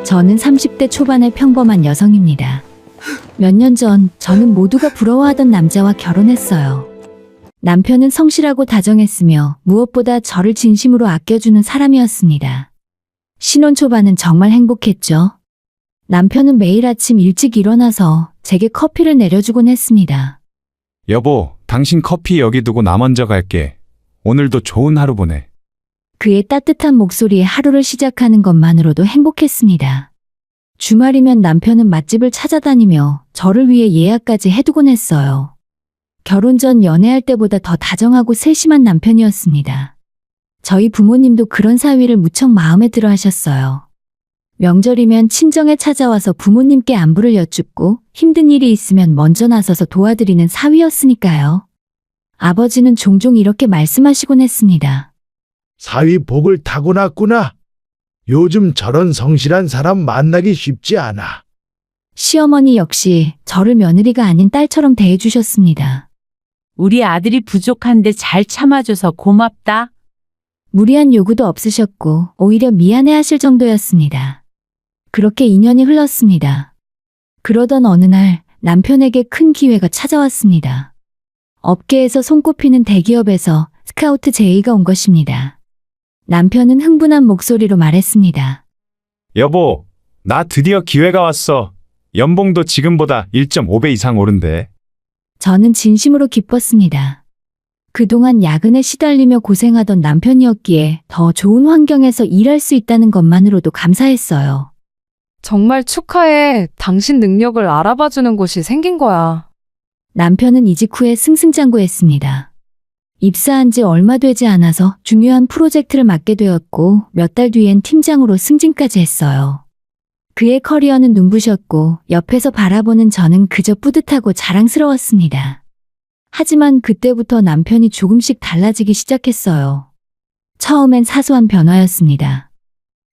저는 30대 초반의 평범한 여성입니다. 몇 년 전 저는 모두가 부러워하던 남자와 결혼했어요. 남편은 성실하고 다정했으며 무엇보다 저를 진심으로 아껴주는 사람이었습니다. 신혼 초반은 정말 행복했죠. 남편은 매일 아침 일찍 일어나서 제게 커피를 내려주곤 했습니다. 여보, 당신 커피 여기 두고 나 먼저 갈게. 오늘도 좋은 하루 보내. 그의 따뜻한 목소리에 하루를 시작하는 것만으로도 행복했습니다. 주말이면 남편은 맛집을 찾아다니며 저를 위해 예약까지 해두곤 했어요. 결혼 전 연애할 때보다 더 다정하고 세심한 남편이었습니다. 저희 부모님도 그런 사위를 무척 마음에 들어 하셨어요. 명절이면 친정에 찾아와서 부모님께 안부를 여쭙고 힘든 일이 있으면 먼저 나서서 도와드리는 사위였으니까요. 아버지는 종종 이렇게 말씀하시곤 했습니다. 사위 복을 타고났구나. 요즘 저런 성실한 사람 만나기 쉽지 않아. 시어머니 역시 저를 며느리가 아닌 딸처럼 대해주셨습니다. 우리 아들이 부족한데 잘 참아줘서 고맙다. 무리한 요구도 없으셨고 오히려 미안해하실 정도였습니다. 그렇게 2년이 흘렀습니다. 그러던 어느 날 남편에게 큰 기회가 찾아왔습니다. 업계에서 손꼽히는 대기업에서 스카우트 제의가 온 것입니다. 남편은 흥분한 목소리로 말했습니다. 여보, 나 드디어 기회가 왔어. 연봉도 지금보다 1.5배 이상 오른대. 저는 진심으로 기뻤습니다. 그동안 야근에 시달리며 고생하던 남편이었기에 더 좋은 환경에서 일할 수 있다는 것만으로도 감사했어요. 정말 축하해. 당신 능력을 알아봐주는 곳이 생긴 거야. 남편은 이직 후에 승승장구했습니다. 입사한 지 얼마 되지 않아서 중요한 프로젝트를 맡게 되었고 몇 달 뒤엔 팀장으로 승진까지 했어요. 그의 커리어는 눈부셨고 옆에서 바라보는 저는 그저 뿌듯하고 자랑스러웠습니다. 하지만 그때부터 남편이 조금씩 달라지기 시작했어요. 처음엔 사소한 변화였습니다.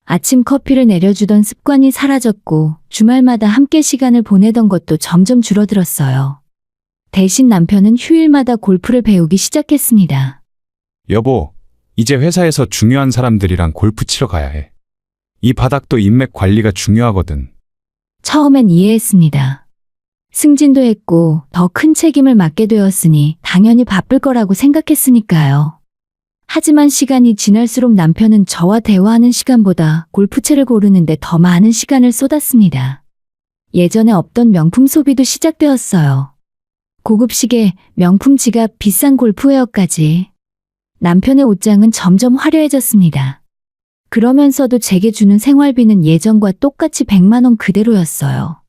아침 커피를 내려주던 습관이 사라졌고 주말마다 함께 시간을 보내던 것도 점점 줄어들었어요. 대신 남편은 휴일마다 골프를 배우기 시작했습니다. 여보, 이제 회사에서 중요한 사람들이랑 골프 치러 가야 해. 이 바닥도 인맥 관리가 중요하거든. 처음엔 이해했습니다. 승진도 했고 더 큰 책임을 맡게 되었으니 당연히 바쁠 거라고 생각했으니까요. 하지만 시간이 지날수록 남편은 저와 대화하는 시간보다 골프채를 고르는데 더 많은 시간을 쏟았습니다. 예전에 없던 명품 소비도 시작되었어요. 고급 시계, 명품 지갑, 비싼 골프웨어까지. 남편의 옷장은 점점 화려해졌습니다. 그러면서도 제게 주는 생활비는 예전과 똑같이 100만 원 그대로였어요.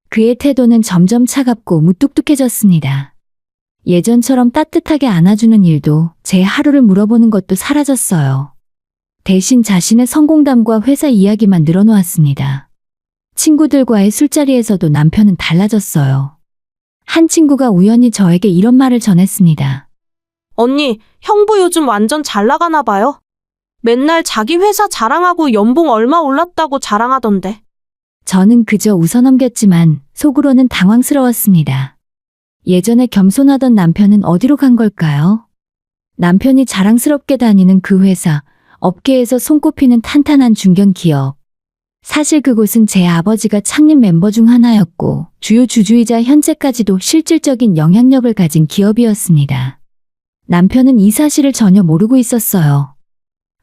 그의 태도는 점점 차갑고 무뚝뚝해졌습니다. 예전처럼 따뜻하게 안아주는 일도 제 하루를 물어보는 것도 사라졌어요. 대신 자신의 성공담과 회사 이야기만 늘어놓았습니다. 친구들과의 술자리에서도 남편은 달라졌어요. 한 친구가 우연히 저에게 이런 말을 전했습니다. 언니, 형부 요즘 완전 잘 나가나 봐요. 맨날 자기 회사 자랑하고 연봉 얼마 올랐다고 자랑하던데. 저는 그저 웃어넘겼지만 속으로는 당황스러웠습니다. 예전에 겸손하던 남편은 어디로 간 걸까요? 남편이 자랑스럽게 다니는 그 회사, 업계에서 손꼽히는 탄탄한 중견 기업. 사실 그곳은 제 아버지가 창립 멤버 중 하나였고 주요 주주이자 현재까지도 실질적인 영향력을 가진 기업이었습니다. 남편은 이 사실을 전혀 모르고 있었어요.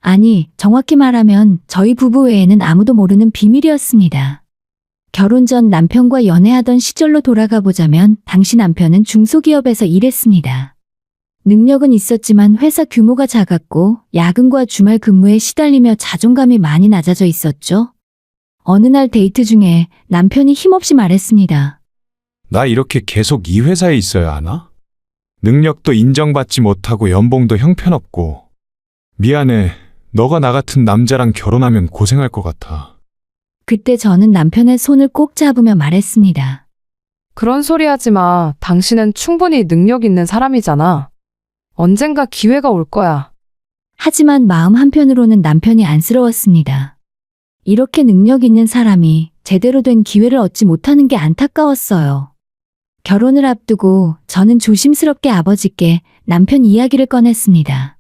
아니, 정확히 말하면 저희 부부 외에는 아무도 모르는 비밀이었습니다. 결혼 전 남편과 연애하던 시절로 돌아가 보자면 당시 남편은 중소기업에서 일했습니다. 능력은 있었지만 회사 규모가 작았고 야근과 주말 근무에 시달리며 자존감이 많이 낮아져 있었죠. 어느 날 데이트 중에 남편이 힘없이 말했습니다. 나 이렇게 계속 이 회사에 있어야 하나? 능력도 인정받지 못하고 연봉도 형편없고. 미안해. 너가 나 같은 남자랑 결혼하면 고생할 것 같아. 그때 저는 남편의 손을 꼭 잡으며 말했습니다. 그런 소리 하지 마. 당신은 충분히 능력 있는 사람이잖아. 언젠가 기회가 올 거야. 하지만 마음 한편으로는 남편이 안쓰러웠습니다. 이렇게 능력 있는 사람이 제대로 된 기회를 얻지 못하는 게 안타까웠어요. 결혼을 앞두고 저는 조심스럽게 아버지께 남편 이야기를 꺼냈습니다.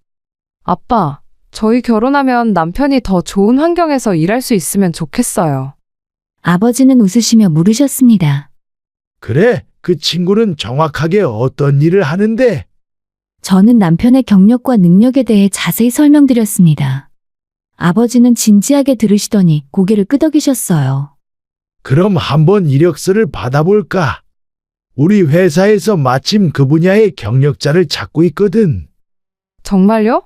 아빠, 저희 결혼하면 남편이 더 좋은 환경에서 일할 수 있으면 좋겠어요. 아버지는 웃으시며 물으셨습니다. 그래, 그 친구는 정확하게 어떤 일을 하는데? 저는 남편의 경력과 능력에 대해 자세히 설명드렸습니다. 아버지는 진지하게 들으시더니 고개를 끄덕이셨어요. 그럼 한번 이력서를 받아볼까? 우리 회사에서 마침 그 분야의 경력자를 찾고 있거든. 정말요?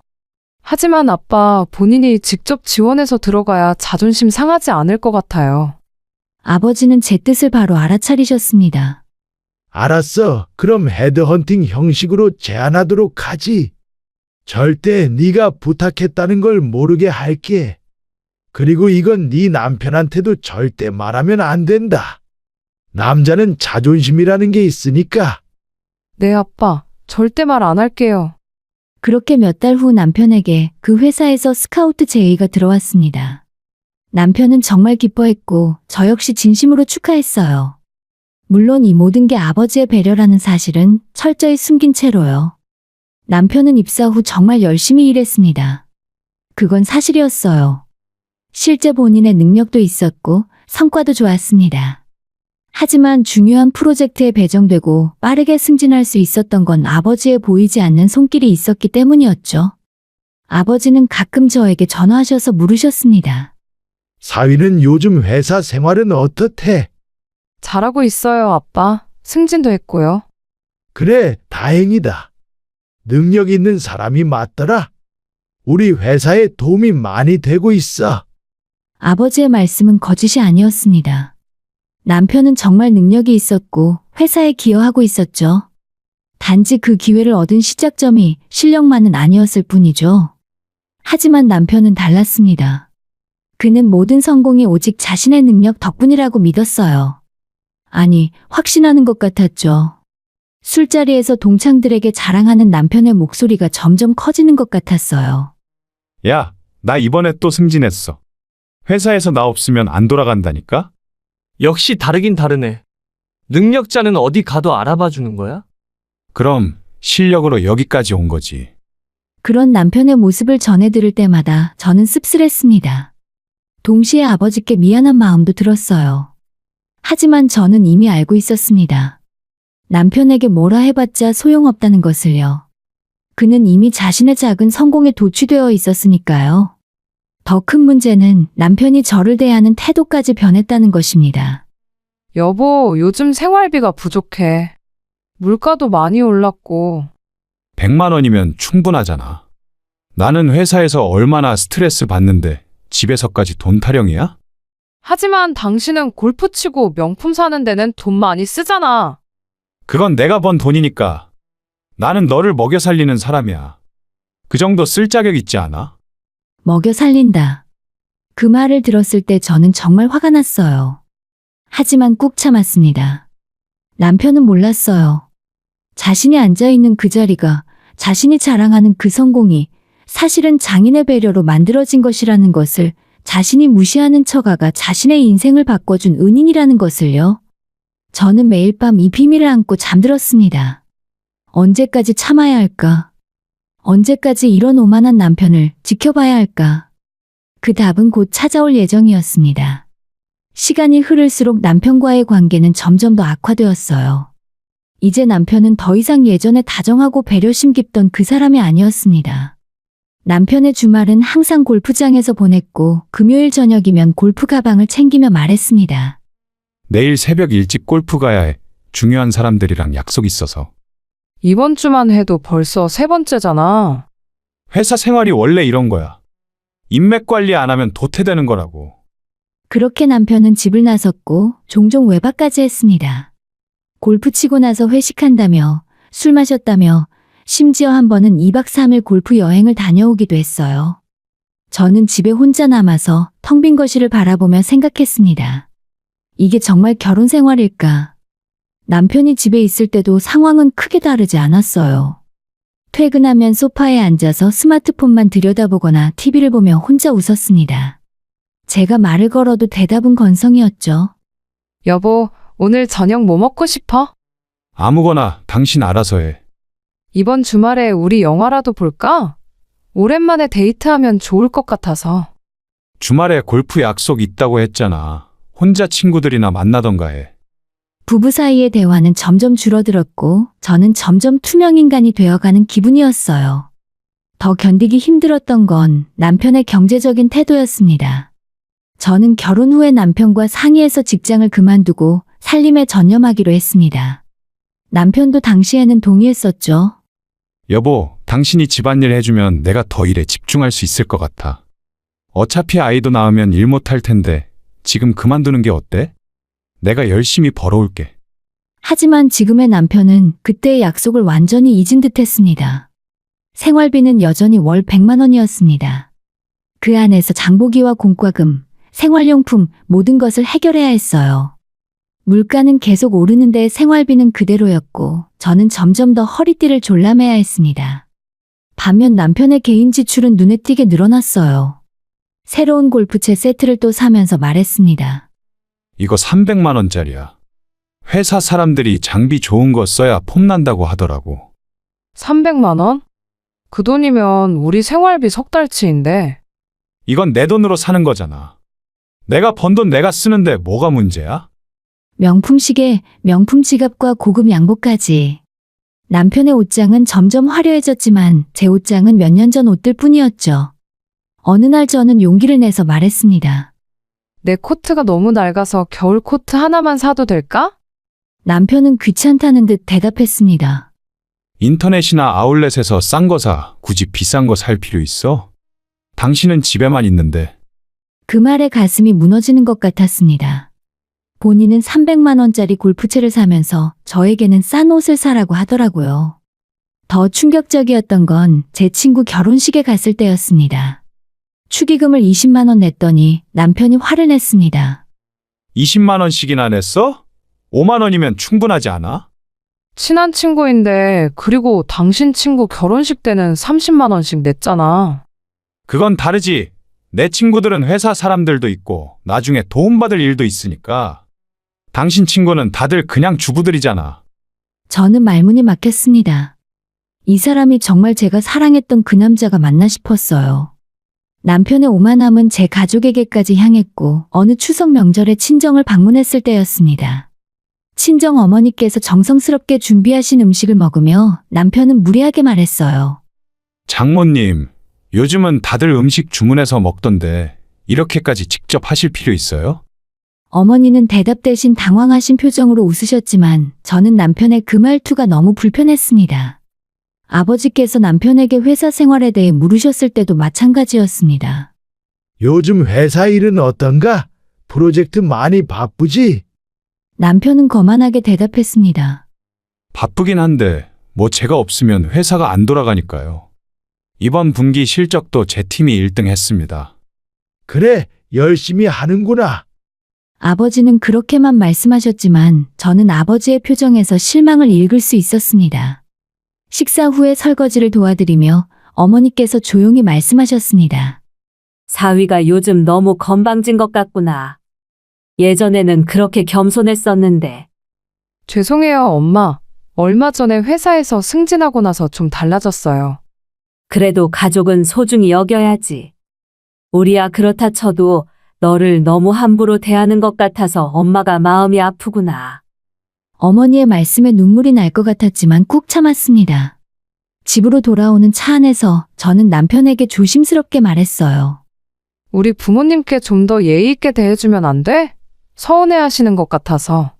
하지만 아빠, 본인이 직접 지원해서 들어가야 자존심 상하지 않을 것 같아요. 아버지는 제 뜻을 바로 알아차리셨습니다. 알았어. 그럼 헤드헌팅 형식으로 제안하도록 하지. 절대 네가 부탁했다는 걸 모르게 할게. 그리고 이건 네 남편한테도 절대 말하면 안 된다. 남자는 자존심이라는 게 있으니까. 네, 아빠. 절대 말 안 할게요. 그렇게 몇 달 후 남편에게 그 회사에서 스카우트 제의가 들어왔습니다. 남편은 정말 기뻐했고 저 역시 진심으로 축하했어요. 물론 이 모든 게 아버지의 배려라는 사실은 철저히 숨긴 채로요. 남편은 입사 후 정말 열심히 일했습니다. 그건 사실이었어요. 실제 본인의 능력도 있었고 성과도 좋았습니다. 하지만 중요한 프로젝트에 배정되고 빠르게 승진할 수 있었던 건 아버지의 보이지 않는 손길이 있었기 때문이었죠. 아버지는 가끔 저에게 전화하셔서 물으셨습니다. 사위는 요즘 회사 생활은 어떻대? 잘하고 있어요, 아빠. 승진도 했고요. 그래, 다행이다. 능력 있는 사람이 맞더라. 우리 회사에 도움이 많이 되고 있어. 아버지의 말씀은 거짓이 아니었습니다. 남편은 정말 능력이 있었고 회사에 기여하고 있었죠. 단지 그 기회를 얻은 시작점이 실력만은 아니었을 뿐이죠. 하지만 남편은 달랐습니다. 그는 모든 성공이 오직 자신의 능력 덕분이라고 믿었어요. 아니, 확신하는 것 같았죠. 술자리에서 동창들에게 자랑하는 남편의 목소리가 점점 커지는 것 같았어요. 야, 나 이번에 또 승진했어. 회사에서 나 없으면 안 돌아간다니까? 역시 다르긴 다르네. 능력자는 어디 가도 알아봐 주는 거야? 그럼 실력으로 여기까지 온 거지. 그런 남편의 모습을 전해 들을 때마다 저는 씁쓸했습니다. 동시에 아버지께 미안한 마음도 들었어요. 하지만 저는 이미 알고 있었습니다. 남편에게 뭐라 해봤자 소용없다는 것을요. 그는 이미 자신의 작은 성공에 도취되어 있었으니까요. 더 큰 문제는 남편이 저를 대하는 태도까지 변했다는 것입니다. 여보, 요즘 생활비가 부족해. 물가도 많이 올랐고. 100만 원이면 충분하잖아. 나는 회사에서 얼마나 스트레스 받는데 집에서까지 돈 타령이야? 하지만 당신은 골프 치고 명품 사는 데는 돈 많이 쓰잖아. 그건 내가 번 돈이니까. 나는 너를 먹여 살리는 사람이야. 그 정도 쓸 자격 있지 않아? 먹여 살린다. 그 말을 들었을 때 저는 정말 화가 났어요. 하지만 꾹 참았습니다. 남편은 몰랐어요. 자신이 앉아있는 그 자리가, 자신이 자랑하는 그 성공이 사실은 장인의 배려로 만들어진 것이라는 것을, 자신이 무시하는 처가가 자신의 인생을 바꿔준 은인이라는 것을요. 저는 매일 밤 이 비밀을 안고 잠들었습니다. 언제까지 참아야 할까? 언제까지 이런 오만한 남편을 지켜봐야 할까? 그 답은 곧 찾아올 예정이었습니다. 시간이 흐를수록 남편과의 관계는 점점 더 악화되었어요. 이제 남편은 더 이상 예전에 다정하고 배려심 깊던 그 사람이 아니었습니다. 남편의 주말은 항상 골프장에서 보냈고 금요일 저녁이면 골프 가방을 챙기며 말했습니다. 내일 새벽 일찍 골프 가야 해. 중요한 사람들이랑 약속 있어서. 이번 주만 해도 벌써 3번째잖아. 회사 생활이 원래 이런 거야. 인맥 관리 안 하면 도태되는 거라고. 그렇게 남편은 집을 나섰고 종종 외박까지 했습니다. 골프 치고 나서 회식한다며, 술 마셨다며, 심지어 한 번은 2박 3일 골프 여행을 다녀오기도 했어요. 저는 집에 혼자 남아서 텅 빈 거실을 바라보며 생각했습니다. 이게 정말 결혼 생활일까? 남편이 집에 있을 때도 상황은 크게 다르지 않았어요. 퇴근하면 소파에 앉아서 스마트폰만 들여다보거나 TV를 보며 혼자 웃었습니다. 제가 말을 걸어도 대답은 건성이었죠. 여보, 오늘 저녁 뭐 먹고 싶어? 아무거나 당신 알아서 해. 이번 주말에 우리 영화라도 볼까? 오랜만에 데이트하면 좋을 것 같아서. 주말에 골프 약속 있다고 했잖아. 혼자 친구들이나 만나던가 해. 부부 사이의 대화는 점점 줄어들었고 저는 점점 투명 인간이 되어가는 기분이었어요. 더 견디기 힘들었던 건 남편의 경제적인 태도였습니다. 저는 결혼 후에 남편과 상의해서 직장을 그만두고 살림에 전념하기로 했습니다. 남편도 당시에는 동의했었죠. 여보, 당신이 집안일 해주면 내가 더 일에 집중할 수 있을 것 같아. 어차피 아이도 낳으면 일 못할 텐데 지금 그만두는 게 어때? 내가 열심히 벌어올게. 하지만 지금의 남편은 그때의 약속을 완전히 잊은 듯 했습니다. 생활비는 여전히 월 100만 원이었습니다. 그 안에서 장보기와 공과금, 생활용품 모든 것을 해결해야 했어요. 물가는 계속 오르는데 생활비는 그대로였고 저는 점점 더 허리띠를 졸라매야 했습니다. 반면 남편의 개인 지출은 눈에 띄게 늘어났어요. 새로운 골프채 세트를 또 사면서 말했습니다. 이거 300만 원짜리야. 회사 사람들이 장비 좋은 거 써야 폼난다고 하더라고. 300만 원? 그 돈이면 우리 생활비 석 달치인데. 이건 내 돈으로 사는 거잖아. 내가 번 돈 내가 쓰는데 뭐가 문제야? 명품 시계, 명품 지갑과 고급 양복까지. 남편의 옷장은 점점 화려해졌지만 제 옷장은 몇 년 전 옷들 뿐이었죠. 어느 날 저는 용기를 내서 말했습니다. 내 코트가 너무 낡아서 겨울 코트 하나만 사도 될까? 남편은 귀찮다는 듯 대답했습니다. 인터넷이나 아울렛에서 싼 거 사. 굳이 비싼 거 살 필요 있어? 당신은 집에만 있는데. 그 말에 가슴이 무너지는 것 같았습니다. 본인은 300만 원짜리 골프채를 사면서 저에게는 싼 옷을 사라고 하더라고요. 더 충격적이었던 건 제 친구 결혼식에 갔을 때였습니다. 축의금을 20만 원 냈더니 남편이 화를 냈습니다. 20만 원씩이나 냈어? 5만 원이면 충분하지 않아? 친한 친구인데 그리고 당신 친구 결혼식 때는 30만 원씩 냈잖아. 그건 다르지. 내 친구들은 회사 사람들도 있고 나중에 도움받을 일도 있으니까. 당신 친구는 다들 그냥 주부들이잖아. 저는 말문이 막혔습니다. 이 사람이 정말 제가 사랑했던 그 남자가 맞나 싶었어요. 남편의 오만함은 제 가족에게까지 향했고 어느 추석 명절에 친정을 방문했을 때였습니다. 친정 어머니께서 정성스럽게 준비하신 음식을 먹으며 남편은 무례하게 말했어요. 장모님, 요즘은 다들 음식 주문해서 먹던데 이렇게까지 직접 하실 필요 있어요? 어머니는 대답 대신 당황하신 표정으로 웃으셨지만 저는 남편의 그 말투가 너무 불편했습니다. 아버지께서 남편에게 회사 생활에 대해 물으셨을 때도 마찬가지였습니다. 요즘 회사 일은 어떤가? 프로젝트 많이 바쁘지? 남편은 거만하게 대답했습니다. 바쁘긴 한데 뭐 제가 없으면 회사가 안 돌아가니까요. 이번 분기 실적도 제 팀이 1등 했습니다. 그래, 열심히 하는구나. 아버지는 그렇게만 말씀하셨지만 저는 아버지의 표정에서 실망을 읽을 수 있었습니다. 식사 후에 설거지를 도와드리며 어머니께서 조용히 말씀하셨습니다. 사위가 요즘 너무 건방진 것 같구나. 예전에는 그렇게 겸손했었는데. 죄송해요, 엄마. 얼마 전에 회사에서 승진하고 나서 좀 달라졌어요. 그래도 가족은 소중히 여겨야지. 우리야 그렇다 쳐도 너를 너무 함부로 대하는 것 같아서 엄마가 마음이 아프구나. 어머니의 말씀에 눈물이 날 것 같았지만 꾹 참았습니다. 집으로 돌아오는 차 안에서 저는 남편에게 조심스럽게 말했어요. 우리 부모님께 좀 더 예의 있게 대해주면 안 돼? 서운해 하시는 것 같아서.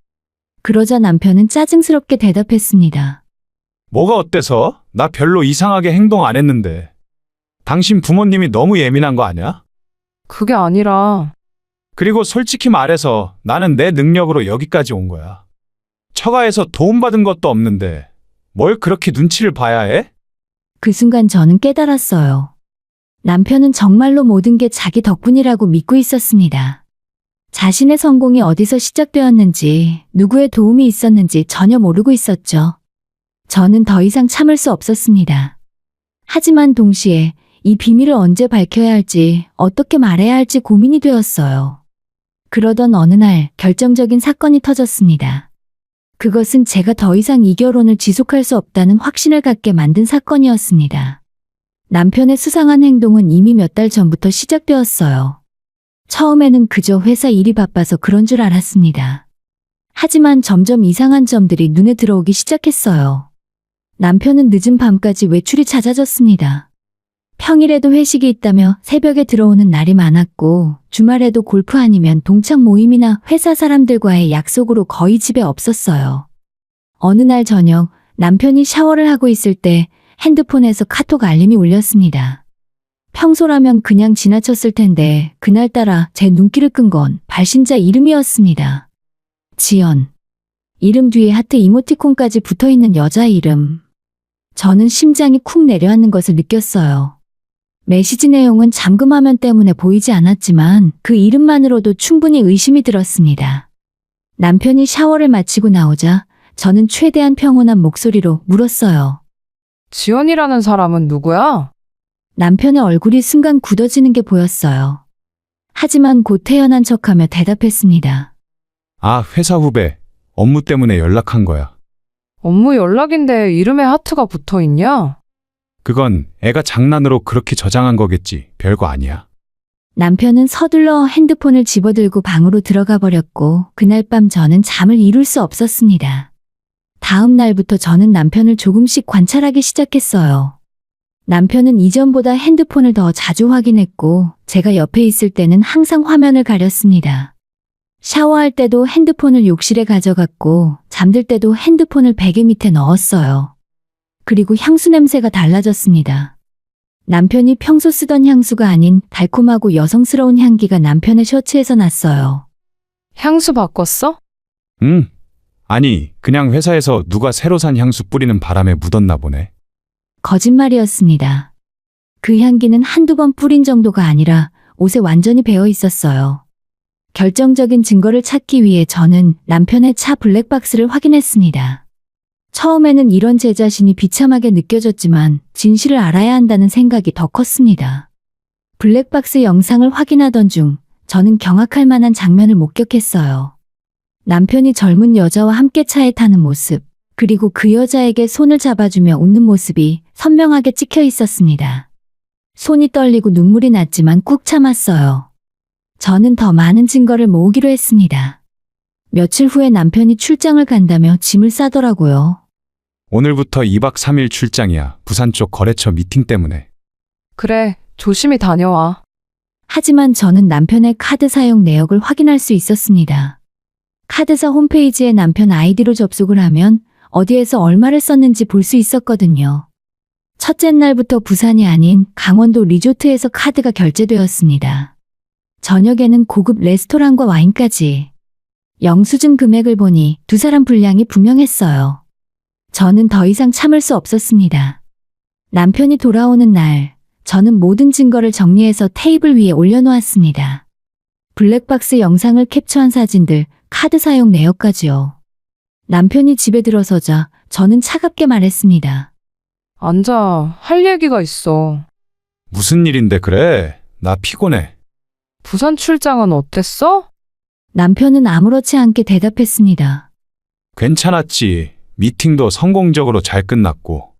그러자 남편은 짜증스럽게 대답했습니다. 뭐가 어때서? 나 별로 이상하게 행동 안 했는데. 당신 부모님이 너무 예민한 거 아니야? 그게 아니라 그리고 솔직히 말해서 나는 내 능력으로 여기까지 온 거야. 처가에서 도움받은 것도 없는데 뭘 그렇게 눈치를 봐야 해? 그 순간 저는 깨달았어요. 남편은 정말로 모든 게 자기 덕분이라고 믿고 있었습니다. 자신의 성공이 어디서 시작되었는지, 누구의 도움이 있었는지 전혀 모르고 있었죠. 저는 더 이상 참을 수 없었습니다. 하지만 동시에 이 비밀을 언제 밝혀야 할지, 어떻게 말해야 할지 고민이 되었어요. 그러던 어느 날 결정적인 사건이 터졌습니다. 그것은 제가 더 이상 이 결혼을 지속할 수 없다는 확신을 갖게 만든 사건이었습니다. 남편의 수상한 행동은 이미 몇 달 전부터 시작되었어요. 처음에는 그저 회사 일이 바빠서 그런 줄 알았습니다. 하지만 점점 이상한 점들이 눈에 들어오기 시작했어요. 남편은 늦은 밤까지 외출이 잦아졌습니다. 평일에도 회식이 있다며 새벽에 들어오는 날이 많았고, 주말에도 골프 아니면 동창 모임이나 회사 사람들과의 약속으로 거의 집에 없었어요. 어느 날 저녁, 남편이 샤워를 하고 있을 때 핸드폰에서 카톡 알림이 울렸습니다. 평소라면 그냥 지나쳤을 텐데 그날따라 제 눈길을 끈 건 발신자 이름이었습니다. 지연. 이름 뒤에 하트 이모티콘까지 붙어있는 여자 이름. 저는 심장이 쿵 내려앉는 것을 느꼈어요. 메시지 내용은 잠금 화면 때문에 보이지 않았지만 그 이름만으로도 충분히 의심이 들었습니다. 남편이 샤워를 마치고 나오자 저는 최대한 평온한 목소리로 물었어요. 지연이라는 사람은 누구야? 남편의 얼굴이 순간 굳어지는 게 보였어요. 하지만 곧 태연한 척하며 대답했습니다. 아, 회사 후배. 업무 때문에 연락한 거야. 업무 연락인데 이름에 하트가 붙어 있냐? 그건 애가 장난으로 그렇게 저장한 거겠지. 별거 아니야. 남편은 서둘러 핸드폰을 집어들고 방으로 들어가 버렸고 그날 밤 저는 잠을 이룰 수 없었습니다. 다음 날부터 저는 남편을 조금씩 관찰하기 시작했어요. 남편은 이전보다 핸드폰을 더 자주 확인했고 제가 옆에 있을 때는 항상 화면을 가렸습니다. 샤워할 때도 핸드폰을 욕실에 가져갔고 잠들 때도 핸드폰을 베개 밑에 넣었어요. 그리고 향수 냄새가 달라졌습니다. 남편이 평소 쓰던 향수가 아닌 달콤하고 여성스러운 향기가 남편의 셔츠에서 났어요. 향수 바꿨어? 응. 아니, 그냥 회사에서 누가 새로 산 향수 뿌리는 바람에 묻었나 보네. 거짓말이었습니다. 그 향기는 한두 번 뿌린 정도가 아니라 옷에 완전히 배어 있었어요. 결정적인 증거를 찾기 위해 저는 남편의 차 블랙박스를 확인했습니다. 처음에는 이런 제 자신이 비참하게 느껴졌지만 진실을 알아야 한다는 생각이 더 컸습니다. 블랙박스 영상을 확인하던 중 저는 경악할 만한 장면을 목격했어요. 남편이 젊은 여자와 함께 차에 타는 모습, 그리고 그 여자에게 손을 잡아주며 웃는 모습이 선명하게 찍혀 있었습니다. 손이 떨리고 눈물이 났지만 꾹 참았어요. 저는 더 많은 증거를 모으기로 했습니다. 며칠 후에 남편이 출장을 간다며 짐을 싸더라고요. 오늘부터 2박 3일 출장이야. 부산 쪽 거래처 미팅 때문에. 그래, 조심히 다녀와. 하지만 저는 남편의 카드 사용 내역을 확인할 수 있었습니다. 카드사 홈페이지에 남편 아이디로 접속을 하면 어디에서 얼마를 썼는지 볼 수 있었거든요. 첫째 날부터 부산이 아닌 강원도 리조트에서 카드가 결제되었습니다. 저녁에는 고급 레스토랑과 와인까지. 영수증 금액을 보니 두 사람 분량이 분명했어요. 저는 더 이상 참을 수 없었습니다. 남편이 돌아오는 날, 저는 모든 증거를 정리해서 테이블 위에 올려놓았습니다. 블랙박스 영상을 캡처한 사진들, 카드 사용 내역까지요. 남편이 집에 들어서자 저는 차갑게 말했습니다. 앉아, 할 얘기가 있어. 무슨 일인데 그래? 나 피곤해. 부산 출장은 어땠어? 남편은 아무렇지 않게 대답했습니다. 괜찮았지. 미팅도 성공적으로 잘 끝났고.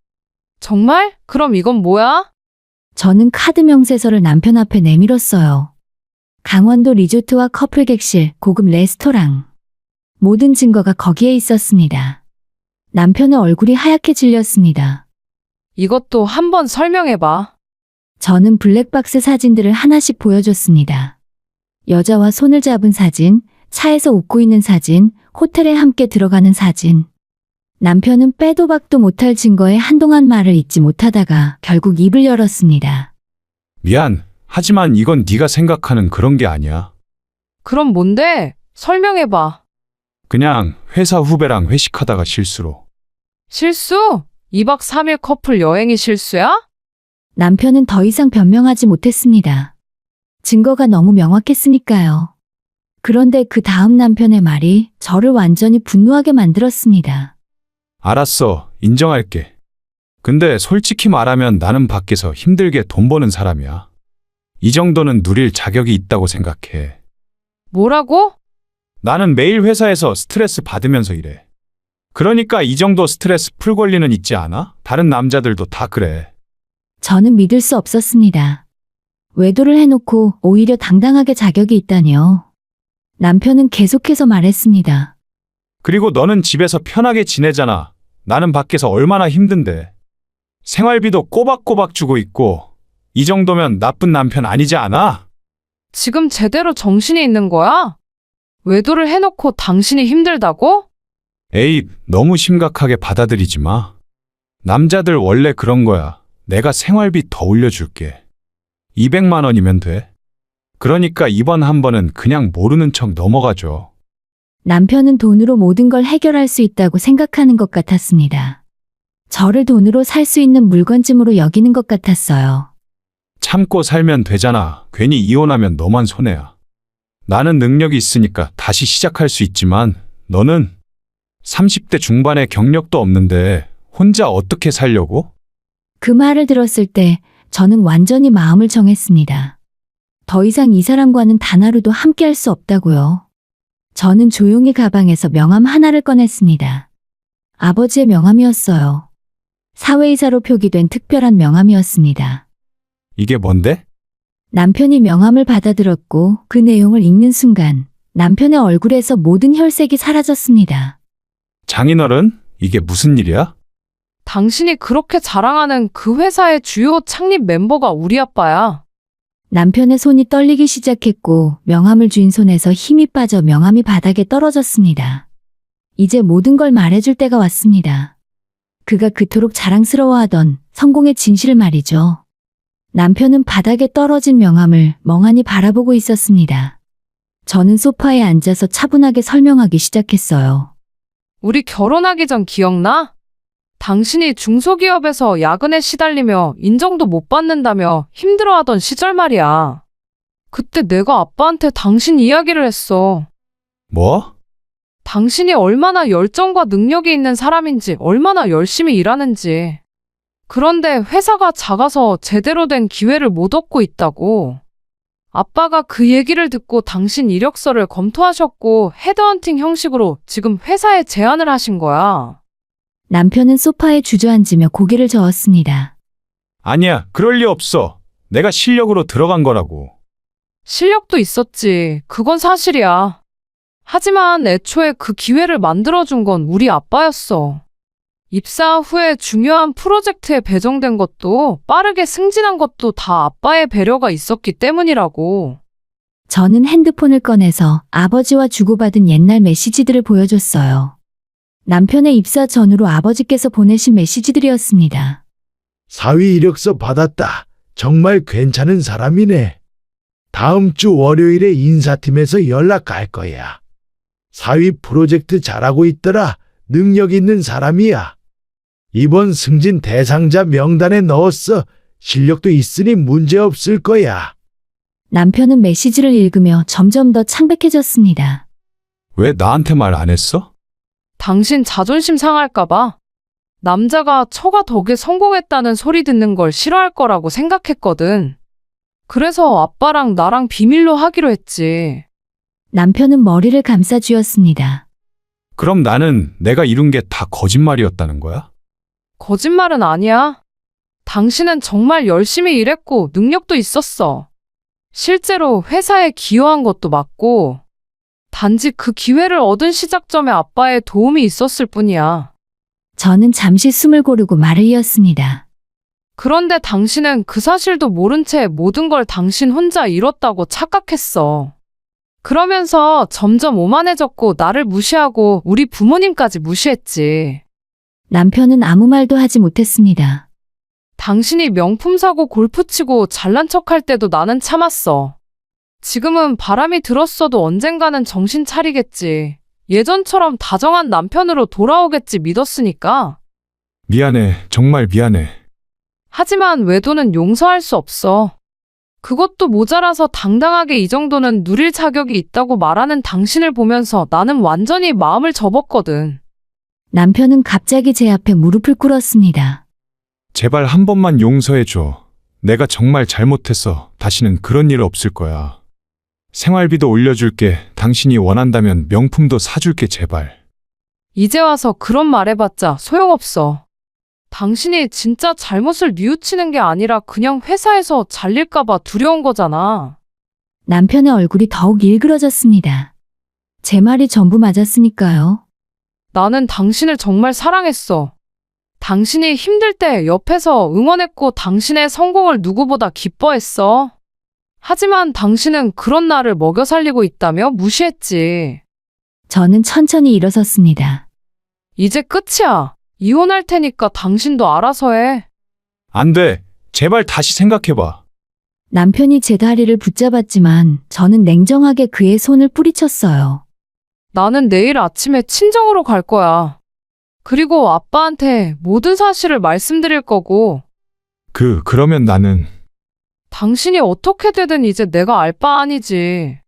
정말? 그럼 이건 뭐야? 저는 카드 명세서를 남편 앞에 내밀었어요. 강원도 리조트와 커플 객실, 고급 레스토랑. 모든 증거가 거기에 있었습니다. 남편의 얼굴이 하얗게 질렸습니다. 이것도 한번 설명해봐. 저는 블랙박스 사진들을 하나씩 보여줬습니다. 여자와 손을 잡은 사진, 차에서 웃고 있는 사진, 호텔에 함께 들어가는 사진. 남편은 빼도 박도 못할 증거에 한동안 말을 잇지 못하다가 결국 입을 열었습니다. 미안. 하지만 이건 네가 생각하는 그런 게 아니야. 그럼 뭔데? 설명해봐. 그냥 회사 후배랑 회식하다가 실수로. 실수? 2박 3일 커플 여행이 실수야? 남편은 더 이상 변명하지 못했습니다. 증거가 너무 명확했으니까요. 그런데 그 다음 남편의 말이 저를 완전히 분노하게 만들었습니다. 알았어. 인정할게. 근데 솔직히 말하면 나는 밖에서 힘들게 돈 버는 사람이야. 이 정도는 누릴 자격이 있다고 생각해. 뭐라고? 나는 매일 회사에서 스트레스 받으면서 일해. 그러니까 이 정도 스트레스 풀 권리는 있지 않아? 다른 남자들도 다 그래. 저는 믿을 수 없었습니다. 외도를 해놓고 오히려 당당하게 자격이 있다니요. 남편은 계속해서 말했습니다. 그리고 너는 집에서 편하게 지내잖아. 나는 밖에서 얼마나 힘든데. 생활비도 꼬박꼬박 주고 있고, 이 정도면 나쁜 남편 아니지 않아? 지금 제대로 정신이 있는 거야? 외도를 해놓고 당신이 힘들다고? 에이, 너무 심각하게 받아들이지 마. 남자들 원래 그런 거야. 내가 생활비 더 올려줄게. 200만 원이면 돼. 그러니까 이번 한 번은 그냥 모르는 척 넘어가죠. 남편은 돈으로 모든 걸 해결할 수 있다고 생각하는 것 같았습니다. 저를 돈으로 살 수 있는 물건쯤으로 여기는 것 같았어요. 참고 살면 되잖아. 괜히 이혼하면 너만 손해야. 나는 능력이 있으니까 다시 시작할 수 있지만 너는 30대 중반에 경력도 없는데 혼자 어떻게 살려고? 그 말을 들었을 때 저는 완전히 마음을 정했습니다. 더 이상 이 사람과는 단 하루도 함께 할 수 없다고요. 저는 조용히 가방에서 명함 하나를 꺼냈습니다. 아버지의 명함이었어요. 사회이사로 표기된 특별한 명함이었습니다. 이게 뭔데? 남편이 명함을 받아들었고 그 내용을 읽는 순간 남편의 얼굴에서 모든 혈색이 사라졌습니다. 장인어른? 이게 무슨 일이야? 당신이 그렇게 자랑하는 그 회사의 주요 창립 멤버가 우리 아빠야. 남편의 손이 떨리기 시작했고 명함을 쥔 손에서 힘이 빠져 명함이 바닥에 떨어졌습니다. 이제 모든 걸 말해줄 때가 왔습니다. 그가 그토록 자랑스러워하던 성공의 진실을 말이죠. 남편은 바닥에 떨어진 명함을 멍하니 바라보고 있었습니다. 저는 소파에 앉아서 차분하게 설명하기 시작했어요. 우리 결혼하기 전 기억나? 당신이 중소기업에서 야근에 시달리며 인정도 못 받는다며 힘들어하던 시절 말이야. 그때 내가 아빠한테 당신 이야기를 했어. 뭐? 당신이 얼마나 열정과 능력이 있는 사람인지, 얼마나 열심히 일하는지. 그런데 회사가 작아서 제대로 된 기회를 못 얻고 있다고. 아빠가 그 얘기를 듣고 당신 이력서를 검토하셨고 헤드헌팅 형식으로 지금 회사에 제안을 하신 거야. 남편은 소파에 주저앉으며 고개를 저었습니다. 아니야, 그럴 리 없어. 내가 실력으로 들어간 거라고. 실력도 있었지. 그건 사실이야. 하지만 애초에 그 기회를 만들어준 건 우리 아빠였어. 입사 후에 중요한 프로젝트에 배정된 것도 빠르게 승진한 것도 다 아빠의 배려가 있었기 때문이라고. 저는 핸드폰을 꺼내서 아버지와 주고받은 옛날 메시지들을 보여줬어요. 남편의 입사 전후로 아버지께서 보내신 메시지들이었습니다. 사위 이력서 받았다. 정말 괜찮은 사람이네. 다음 주 월요일에 인사팀에서 연락할 거야. 사위 프로젝트 잘하고 있더라. 능력 있는 사람이야. 이번 승진 대상자 명단에 넣었어. 실력도 있으니 문제 없을 거야. 남편은 메시지를 읽으며 점점 더 창백해졌습니다. 왜 나한테 말 안 했어? 당신 자존심 상할까봐. 남자가 처가 덕에 성공했다는 소리 듣는 걸 싫어할 거라고 생각했거든. 그래서 아빠랑 나랑 비밀로 하기로 했지. 남편은 머리를 감싸 쥐었습니다. 그럼 나는 내가 이룬 게 다 거짓말이었다는 거야? 거짓말은 아니야. 당신은 정말 열심히 일했고 능력도 있었어. 실제로 회사에 기여한 것도 맞고, 단지 그 기회를 얻은 시작점에 아빠의 도움이 있었을 뿐이야. 저는 잠시 숨을 고르고 말을 이었습니다. 그런데 당신은 그 사실도 모른 채 모든 걸 당신 혼자 이뤘다고 착각했어. 그러면서 점점 오만해졌고 나를 무시하고 우리 부모님까지 무시했지. 남편은 아무 말도 하지 못했습니다. 당신이 명품 사고 골프 치고 잘난 척할 때도 나는 참았어. 지금은 바람이 들었어도 언젠가는 정신 차리겠지. 예전처럼 다정한 남편으로 돌아오겠지 믿었으니까. 미안해. 정말 미안해. 하지만 외도는 용서할 수 없어. 그것도 모자라서 당당하게 이 정도는 누릴 자격이 있다고 말하는 당신을 보면서 나는 완전히 마음을 접었거든. 남편은 갑자기 제 앞에 무릎을 꿇었습니다. 제발 한 번만 용서해줘. 내가 정말 잘못했어. 다시는 그런 일 없을 거야. 생활비도 올려줄게. 당신이 원한다면 명품도 사줄게, 제발. 이제 와서 그런 말 해봤자 소용없어. 당신이 진짜 잘못을 뉘우치는 게 아니라 그냥 회사에서 잘릴까봐 두려운 거잖아. 남편의 얼굴이 더욱 일그러졌습니다. 제 말이 전부 맞았으니까요. 나는 당신을 정말 사랑했어. 당신이 힘들 때 옆에서 응원했고 당신의 성공을 누구보다 기뻐했어. 하지만 당신은 그런 나를 먹여 살리고 있다며 무시했지. 저는 천천히 일어섰습니다. 이제 끝이야. 이혼할 테니까 당신도 알아서 해. 안 돼. 제발 다시 생각해봐. 남편이 제 다리를 붙잡았지만 저는 냉정하게 그의 손을 뿌리쳤어요. 나는 내일 아침에 친정으로 갈 거야. 그리고 아빠한테 모든 사실을 말씀드릴 거고, 그러면 나는 당신이 어떻게 되든 이제 내가 알 바 아니지.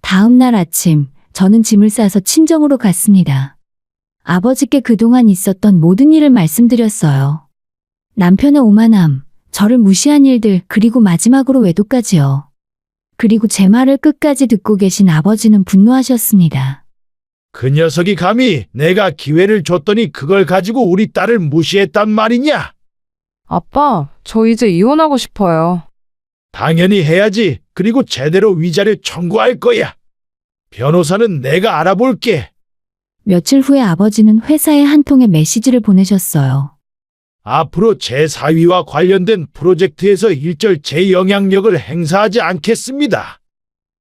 다음 날 아침, 저는 짐을 싸서 친정으로 갔습니다. 아버지께 그동안 있었던 모든 일을 말씀드렸어요. 남편의 오만함, 저를 무시한 일들, 그리고 마지막으로 외도까지요. 그리고 제 말을 끝까지 듣고 계신 아버지는 분노하셨습니다. 그 녀석이 감히 내가 기회를 줬더니 그걸 가지고 우리 딸을 무시했단 말이냐? 아빠, 저 이제 이혼하고 싶어요. 당연히 해야지. 그리고 제대로 위자료 청구할 거야. 변호사는 내가 알아볼게. 며칠 후에 아버지는 회사에 한 통의 메시지를 보내셨어요. 앞으로 제 사위와 관련된 프로젝트에서 일절 제 영향력을 행사하지 않겠습니다.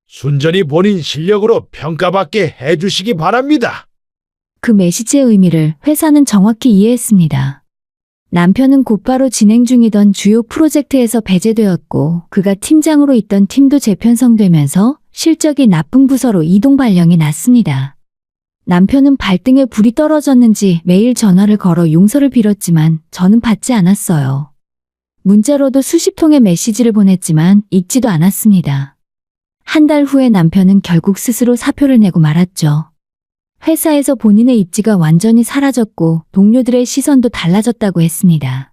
순전히 본인 실력으로 평가받게 해주시기 바랍니다. 그 메시지의 의미를 회사는 정확히 이해했습니다. 남편은 곧바로 진행 중이던 주요 프로젝트에서 배제되었고 그가 팀장으로 있던 팀도 재편성되면서 실적이 나쁜 부서로 이동 발령이 났습니다. 남편은 발등에 불이 떨어졌는지 매일 전화를 걸어 용서를 빌었지만 저는 받지 않았어요. 문자로도 수십 통의 메시지를 보냈지만 읽지도 않았습니다. 한 달 후에 남편은 결국 스스로 사표를 내고 말았죠. 회사에서 본인의 입지가 완전히 사라졌고 동료들의 시선도 달라졌다고 했습니다.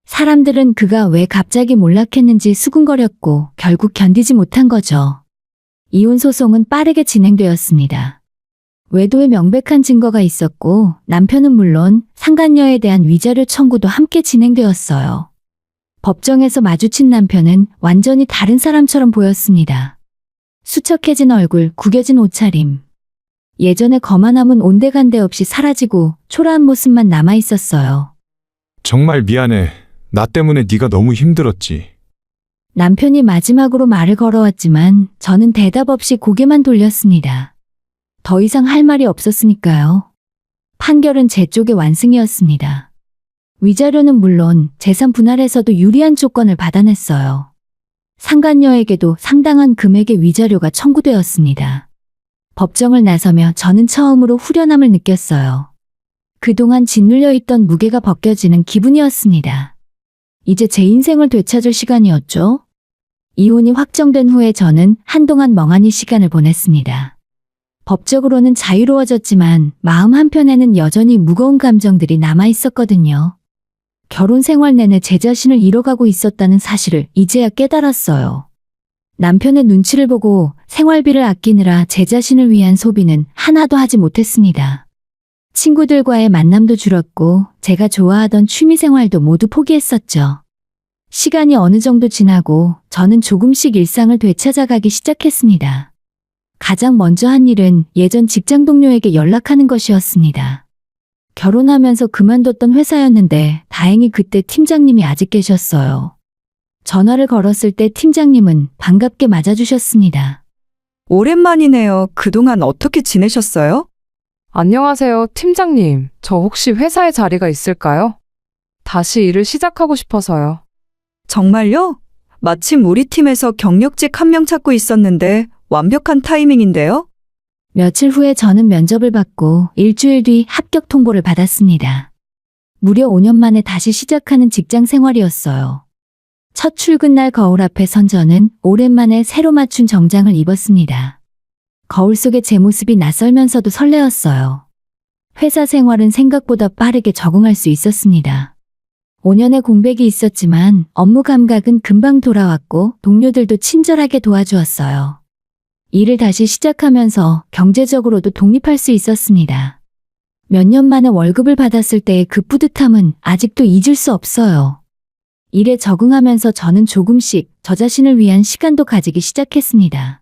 사람들은 그가 왜 갑자기 몰락했는지 수군거렸고 결국 견디지 못한 거죠. 이혼 소송은 빠르게 진행되었습니다. 외도의 명백한 증거가 있었고 남편은 물론 상간녀에 대한 위자료 청구도 함께 진행되었어요. 법정에서 마주친 남편은 완전히 다른 사람처럼 보였습니다. 수척해진 얼굴, 구겨진 옷차림. 예전의 거만함은 온데간데 없이 사라지고 초라한 모습만 남아있었어요. 정말 미안해. 나 때문에 네가 너무 힘들었지. 남편이 마지막으로 말을 걸어왔지만 저는 대답 없이 고개만 돌렸습니다. 더 이상 할 말이 없었으니까요. 판결은 제 쪽의 완승이었습니다. 위자료는 물론 재산 분할에서도 유리한 조건을 받아냈어요. 상간녀에게도 상당한 금액의 위자료가 청구되었습니다. 법정을 나서며 저는 처음으로 후련함을 느꼈어요. 그동안 짓눌려 있던 무게가 벗겨지는 기분이었습니다. 이제 제 인생을 되찾을 시간이었죠. 이혼이 확정된 후에 저는 한동안 멍하니 시간을 보냈습니다. 법적으로는 자유로워졌지만 마음 한편에는 여전히 무거운 감정들이 남아 있었거든요. 결혼 생활 내내 제 자신을 잃어가고 있었다는 사실을 이제야 깨달았어요. 남편의 눈치를 보고 생활비를 아끼느라 제 자신을 위한 소비는 하나도 하지 못했습니다. 친구들과의 만남도 줄었고 제가 좋아하던 취미 생활도 모두 포기했었죠. 시간이 어느 정도 지나고 저는 조금씩 일상을 되찾아가기 시작했습니다. 가장 먼저 한 일은 예전 직장 동료에게 연락하는 것이었습니다. 결혼하면서 그만뒀던 회사였는데 다행히 그때 팀장님이 아직 계셨어요. 전화를 걸었을 때 팀장님은 반갑게 맞아주셨습니다. 오랜만이네요. 그동안 어떻게 지내셨어요? 안녕하세요, 팀장님. 저 혹시 회사에 자리가 있을까요? 다시 일을 시작하고 싶어서요. 정말요? 마침 우리 팀에서 경력직 한 명 찾고 있었는데 완벽한 타이밍인데요? 며칠 후에 저는 면접을 받고 일주일 뒤 합격 통보를 받았습니다. 무려 5년 만에 다시 시작하는 직장 생활이었어요. 첫 출근 날 거울 앞에 선 저는 오랜만에 새로 맞춘 정장을 입었습니다. 거울 속의 제 모습이 낯설면서도 설레었어요. 회사 생활은 생각보다 빠르게 적응할 수 있었습니다. 5년의 공백이 있었지만 업무 감각은 금방 돌아왔고 동료들도 친절하게 도와주었어요. 일을 다시 시작하면서 경제적으로도 독립할 수 있었습니다. 몇 년 만에 월급을 받았을 때의 그 뿌듯함은 아직도 잊을 수 없어요. 일에 적응하면서 저는 조금씩 저 자신을 위한 시간도 가지기 시작했습니다.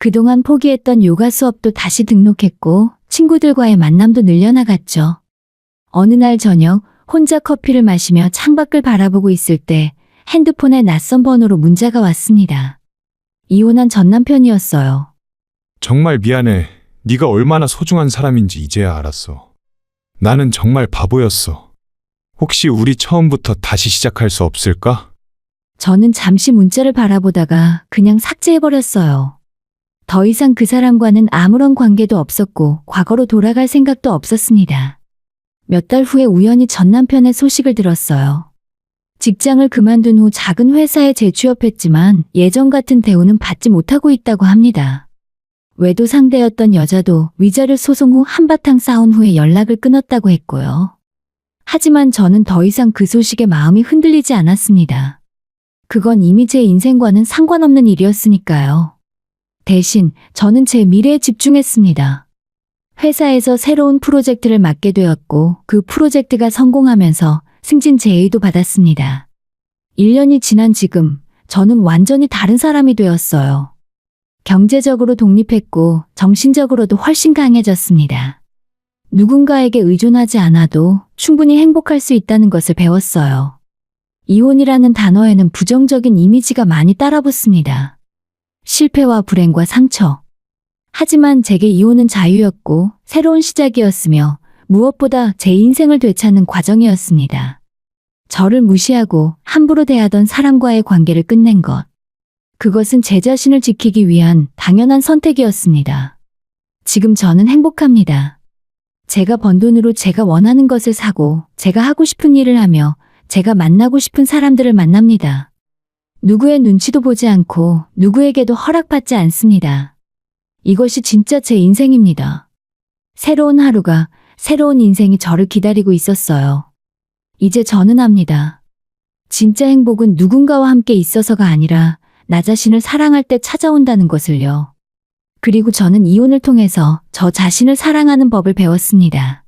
그동안 포기했던 요가 수업도 다시 등록했고 친구들과의 만남도 늘려나갔죠. 어느 날 저녁 혼자 커피를 마시며 창밖을 바라보고 있을 때 핸드폰에 낯선 번호로 문자가 왔습니다. 이혼한 전 남편이었어요. 정말 미안해. 네가 얼마나 소중한 사람인지 이제야 알았어. 나는 정말 바보였어. 혹시 우리 처음부터 다시 시작할 수 없을까? 저는 잠시 문자를 바라보다가 그냥 삭제해버렸어요. 더 이상 그 사람과는 아무런 관계도 없었고 과거로 돌아갈 생각도 없었습니다. 몇 달 후에 우연히 전 남편의 소식을 들었어요. 직장을 그만둔 후 작은 회사에 재취업했지만 예전 같은 대우는 받지 못하고 있다고 합니다. 외도 상대였던 여자도 위자료 소송 후 한바탕 싸운 후에 연락을 끊었다고 했고요. 하지만 저는 더 이상 그 소식에 마음이 흔들리지 않았습니다. 그건 이미 제 인생과는 상관없는 일이었으니까요. 대신 저는 제 미래에 집중했습니다. 회사에서 새로운 프로젝트를 맡게 되었고 그 프로젝트가 성공하면서 승진 제의도 받았습니다. 1년이 지난 지금 저는 완전히 다른 사람이 되었어요. 경제적으로 독립했고 정신적으로도 훨씬 강해졌습니다. 누군가에게 의존하지 않아도 충분히 행복할 수 있다는 것을 배웠어요. 이혼이라는 단어에는 부정적인 이미지가 많이 따라붙습니다. 실패와 불행과 상처. 하지만 제게 이혼은 자유였고 새로운 시작이었으며 무엇보다 제 인생을 되찾는 과정이었습니다. 저를 무시하고 함부로 대하던 사람과의 관계를 끝낸 것. 그것은 제 자신을 지키기 위한 당연한 선택이었습니다. 지금 저는 행복합니다. 제가 번 돈으로 제가 원하는 것을 사고 제가 하고 싶은 일을 하며 제가 만나고 싶은 사람들을 만납니다. 누구의 눈치도 보지 않고 누구에게도 허락받지 않습니다. 이것이 진짜 제 인생입니다. 새로운 하루가, 새로운 인생이 저를 기다리고 있었어요. 이제 저는 압니다. 진짜 행복은 누군가와 함께 있어서가 아니라 나 자신을 사랑할 때 찾아온다는 것을요. 그리고 저는 이혼을 통해서 저 자신을 사랑하는 법을 배웠습니다.